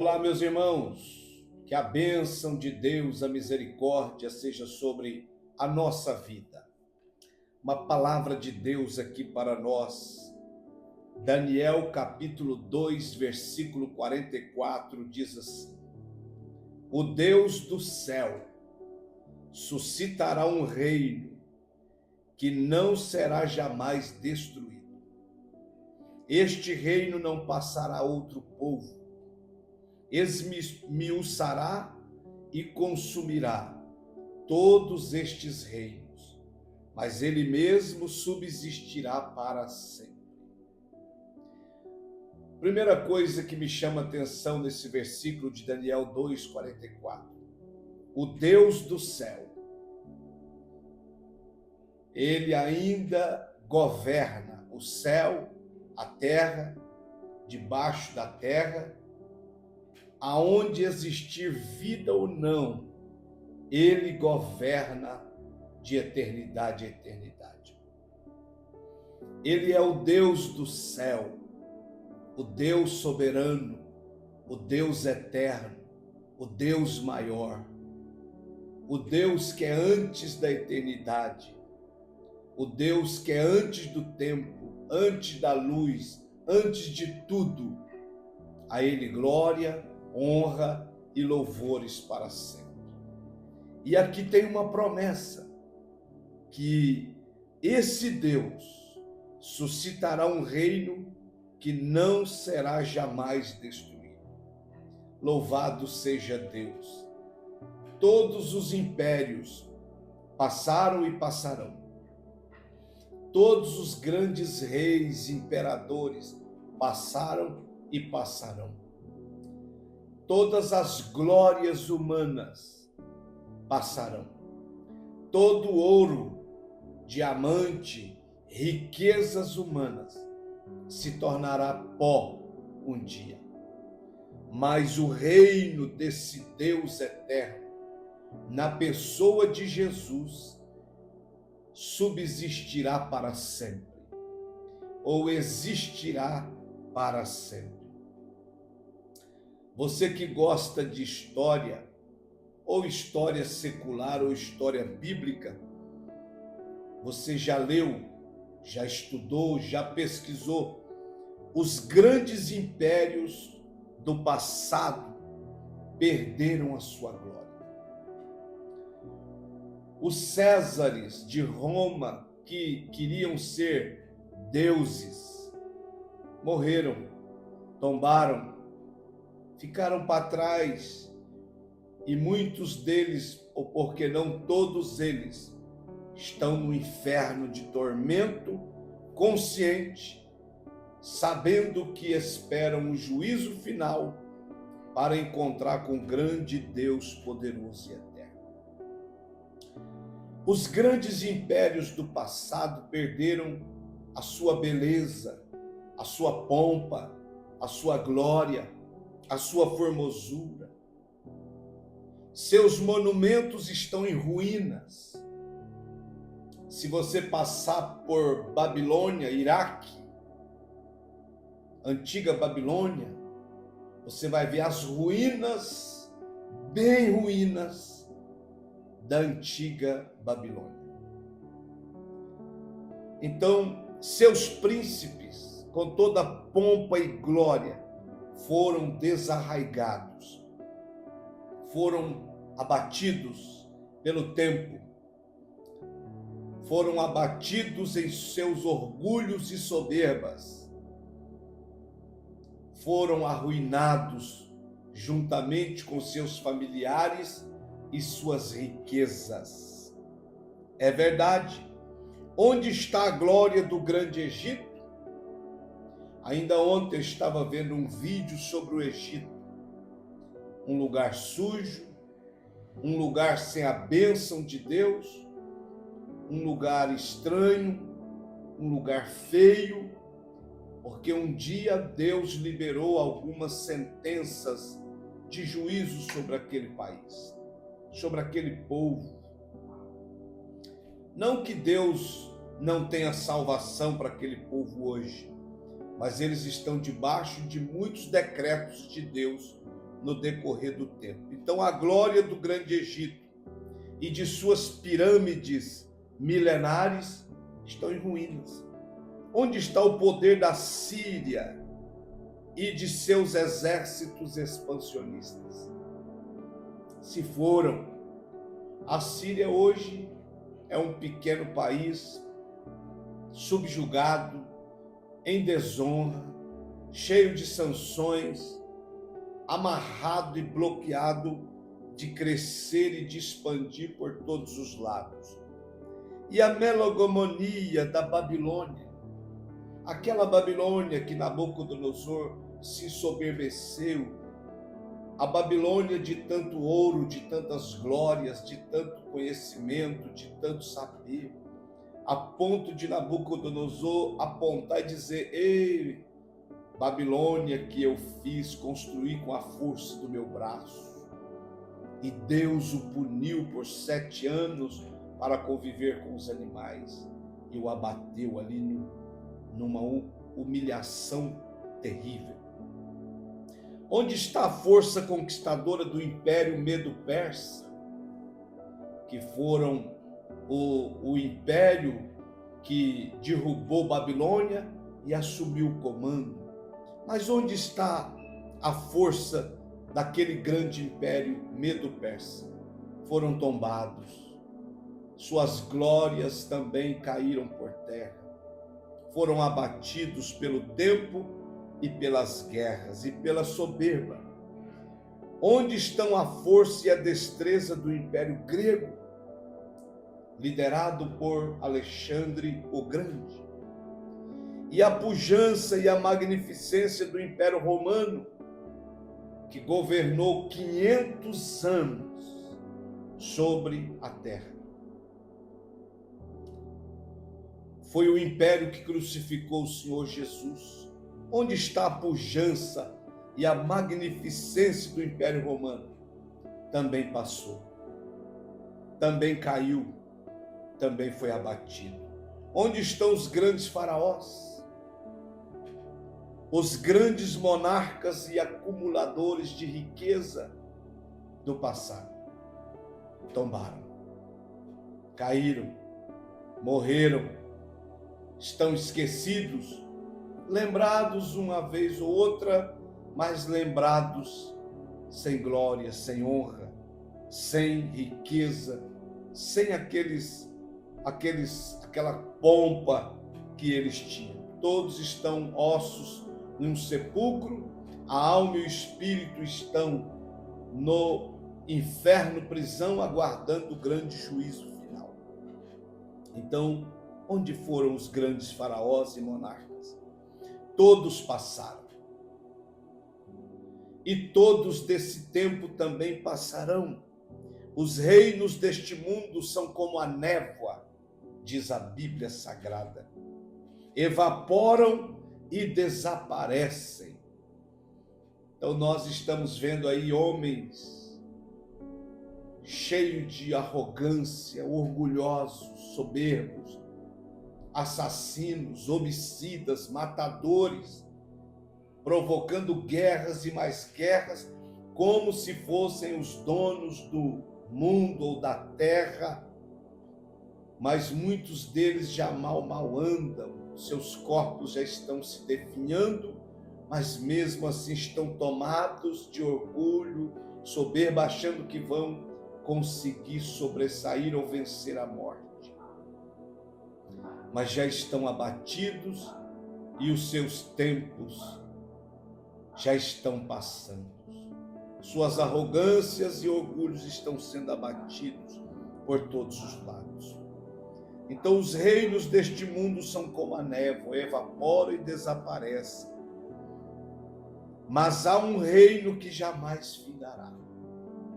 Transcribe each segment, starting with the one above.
Olá, meus irmãos, que a bênção de Deus, a misericórdia seja sobre a nossa vida. Uma palavra de Deus aqui para nós. Daniel capítulo 2, versículo 44 diz assim: O Deus do céu suscitará um reino que não será jamais destruído. Este reino não passará a outro povo. Esmiuçará e consumirá todos estes reinos, mas ele mesmo subsistirá para sempre. Primeira coisa que me chama a atenção nesse versículo de Daniel 2:44. O Deus do céu, ele ainda governa o céu, a terra, debaixo da terra, aonde existir vida ou não, ele governa de eternidade a eternidade. Ele é o Deus do céu, o Deus soberano, o Deus eterno, o Deus maior, o Deus que é antes da eternidade, o Deus que é antes do tempo, antes da luz, antes de tudo. A ele glória, honra e louvores para sempre. E aqui tem uma promessa, que esse Deus suscitará um reino que não será jamais destruído. Louvado seja Deus! Todos os impérios passaram e passarão. Todos os grandes reis, imperadores passaram e passarão. Todas as glórias humanas passarão. Todo ouro, diamante, riquezas humanas se tornará pó um dia. Mas o reino desse Deus eterno, na pessoa de Jesus, subsistirá para sempre, ou existirá para sempre. Você que gosta de história, ou história secular, ou história bíblica, você já leu, já estudou, já pesquisou os grandes impérios do passado perderam a sua glória. Os Césares de Roma, que queriam ser deuses, morreram, tombaram, ficaram para trás, e muitos deles, ou por que não todos eles, estão no inferno de tormento, consciente, sabendo que esperam o juízo final para encontrar com o grande Deus poderoso e eterno. Os grandes impérios do passado perderam a sua beleza, a sua pompa, a sua glória, a sua formosura. Seus monumentos estão em ruínas. Se você passar por Babilônia, Iraque, antiga Babilônia, você vai ver as ruínas, bem ruínas, da antiga Babilônia. Então, seus príncipes, com toda pompa e glória, foram desarraigados, foram abatidos pelo tempo, foram abatidos em seus orgulhos e soberbas, foram arruinados juntamente com seus familiares e suas riquezas. É verdade. Onde está a glória do grande Egito? Ainda ontem eu estava vendo um vídeo sobre o Egito. Um lugar sujo, um lugar sem a bênção de Deus, um lugar estranho, um lugar feio, porque um dia Deus liberou algumas sentenças de juízo sobre aquele país, sobre aquele povo. Não que Deus não tenha salvação para aquele povo hoje, mas eles estão debaixo de muitos decretos de Deus no decorrer do tempo. Então, a glória do grande Egito e de suas pirâmides milenares estão em ruínas. Onde está o poder da Síria e de seus exércitos expansionistas? Se foram. A Síria hoje é um pequeno país subjugado, em desonra, cheio de sanções, amarrado e bloqueado de crescer e de expandir por todos os lados. E a megalomonia da Babilônia, aquela Babilônia que Nabucodonosor se ensoberbeceu, a Babilônia de tanto ouro, de tantas glórias, de tanto conhecimento, de tanto saber, a ponto de Nabucodonosor apontar e dizer: ei, Babilônia que eu fiz construir com a força do meu braço. E Deus o puniu por 7 anos para conviver com os animais. E o abateu ali numa humilhação terrível. Onde está a força conquistadora do Império Medo-Persa? Que foram o império que derrubou Babilônia e assumiu o comando. Mas onde está a força daquele grande império Medo-Persa? Foram tombados. Suas glórias também caíram por terra. Foram abatidos pelo tempo e pelas guerras e pela soberba. Onde estão a força e a destreza do Império Grego, liderado por Alexandre o Grande? E a pujança e a magnificência do Império Romano, que governou 500 anos sobre a terra? Foi o império que crucificou o Senhor Jesus. Onde está a pujança e a magnificência do Império Romano? Também passou, também caiu, também foi abatido. Onde estão os grandes faraós? Os grandes monarcas e acumuladores de riqueza do passado? Tombaram, caíram, morreram, estão esquecidos, lembrados uma vez ou outra, mas lembrados sem glória, sem honra, sem riqueza, sem aquela pompa que eles tinham. Todos estão ossos num sepulcro, a alma e o espírito estão no inferno, prisão, aguardando o grande juízo final. Então, onde foram os grandes faraós e monarcas? Todos passaram. E todos desse tempo também passarão. Os reinos deste mundo são como a névoa, diz a Bíblia Sagrada. Evaporam e desaparecem. Então nós estamos vendo aí homens cheios de arrogância, orgulhosos, soberbos, assassinos, homicidas, matadores, provocando guerras e mais guerras, como se fossem os donos do mundo ou da terra, mas muitos deles já mal andam, seus corpos já estão se definhando, mas mesmo assim estão tomados de orgulho, soberba, achando que vão conseguir sobressair ou vencer a morte. Mas já estão abatidos e os seus tempos já estão passando. Suas arrogâncias e orgulhos estão sendo abatidos por todos os lados. Então os reinos deste mundo são como a névoa, evaporam e desaparecem. Mas há um reino que jamais findará.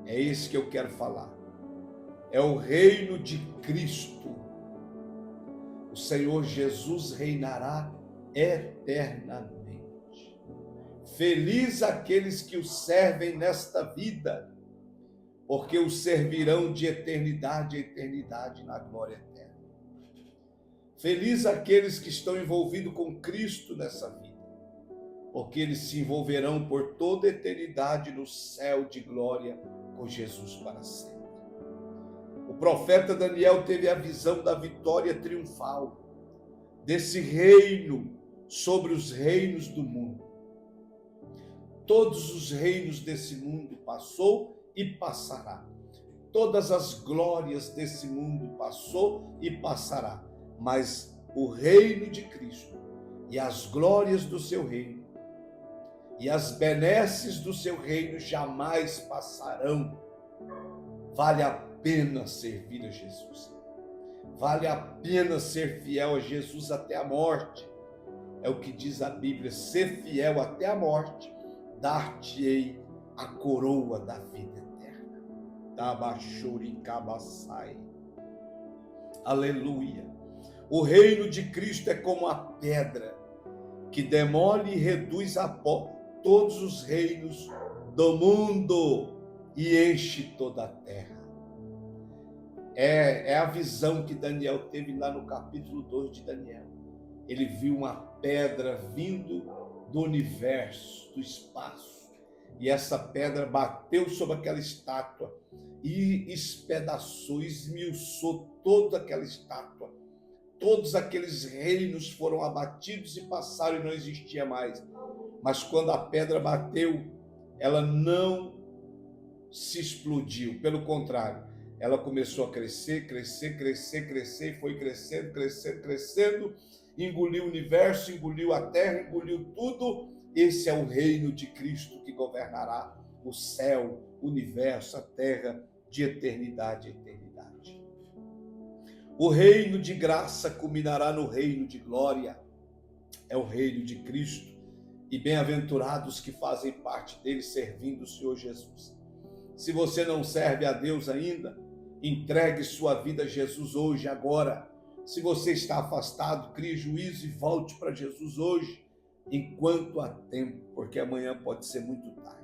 É esse que eu quero falar. É o reino de Cristo. O Senhor Jesus reinará eternamente. Feliz aqueles que o servem nesta vida, porque o servirão de eternidade a eternidade na glória eterna. Feliz aqueles que estão envolvidos com Cristo nessa vida, porque eles se envolverão por toda a eternidade no céu de glória com Jesus para sempre. O profeta Daniel teve a visão da vitória triunfal desse reino sobre os reinos do mundo. Todos os reinos desse mundo passou e passará. Todas as glórias desse mundo passou e passará. Mas o reino de Cristo e as glórias do seu reino e as benesses do seu reino jamais passarão. Vale a pena servir a Jesus. Vale a pena ser fiel a Jesus até a morte. É o que diz a Bíblia: ser fiel até a morte, dar-te-ei a coroa da vida eterna. Tabachuricabaçai. Aleluia. O reino de Cristo é como a pedra que demole e reduz a pó todos os reinos do mundo e enche toda a terra. É a visão que Daniel teve lá no capítulo 2 de Daniel. Ele viu uma pedra vindo do universo, do espaço, e essa pedra bateu sobre aquela estátua e espedaçou, esmiuçou toda aquela estátua. Todos aqueles reinos foram abatidos e passaram e não existia mais. Mas quando a pedra bateu, ela não se explodiu, pelo contrário, ela começou a crescer, e foi crescendo, engoliu o universo, engoliu a terra, engoliu tudo. Esse é o reino de Cristo que governará o céu, o universo, a terra, de eternidade a eternidade. O reino de graça culminará no reino de glória. É o reino de Cristo, e bem-aventurados que fazem parte dele, servindo o Senhor Jesus. Se você não serve a Deus ainda, entregue sua vida a Jesus hoje, agora. Se você está afastado, crie juízo e volte para Jesus hoje, enquanto há tempo, porque amanhã pode ser muito tarde.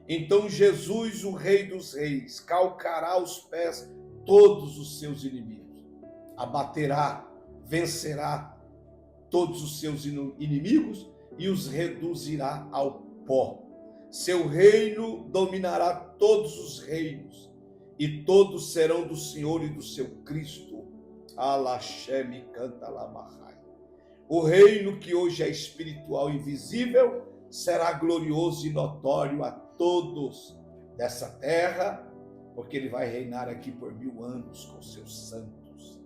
Então Jesus, o Rei dos Reis, calcará aos pés todos os seus inimigos, abaterá, vencerá todos os seus inimigos e os reduzirá ao pó. Seu reino dominará todos os reinos, e todos serão do Senhor e do seu Cristo. Alaxeme canta lamahai. O reino que hoje é espiritual e invisível será glorioso e notório a todos dessa terra, porque ele vai reinar aqui por 1000 anos com seus santos,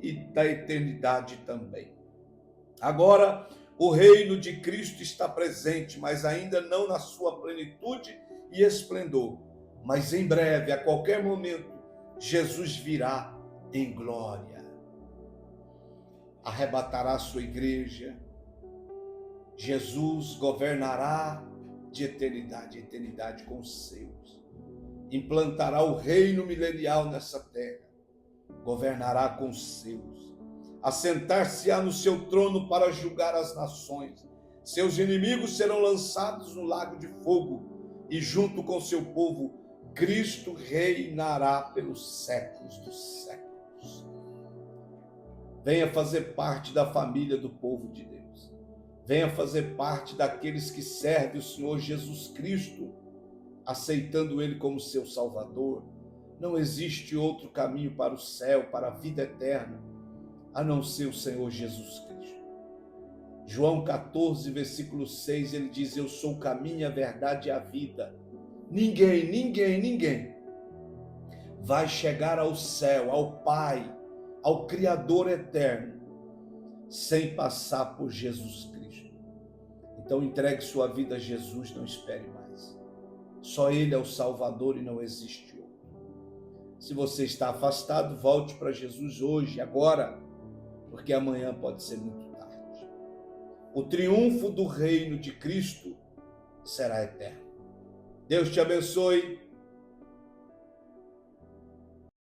e da eternidade também. Agora, o reino de Cristo está presente, mas ainda não na sua plenitude e esplendor. Mas em breve, a qualquer momento, Jesus virá em glória. Arrebatará sua igreja. Jesus governará de eternidade a eternidade com os seus. Implantará o reino milenial nessa terra. Governará com os seus. Assentar-se-á no seu trono para julgar as nações. Seus inimigos serão lançados no lago de fogo, e junto com seu povo, Cristo reinará pelos séculos dos séculos. Venha fazer parte da família do povo de Deus. Venha fazer parte daqueles que servem o Senhor Jesus Cristo, aceitando Ele como seu Salvador. Não existe outro caminho para o céu, para a vida eterna, a não ser o Senhor Jesus Cristo. João 14, versículo 6, ele diz: eu sou o caminho, a verdade e a vida. Ninguém vai chegar ao céu, ao Pai, ao Criador eterno, sem passar por Jesus Cristo. Então entregue sua vida a Jesus, não espere mais. Só Ele é o Salvador e não existe outro. Se você está afastado, volte para Jesus hoje, agora, porque amanhã pode ser muito tarde. O triunfo do reino de Cristo será eterno. Deus te abençoe.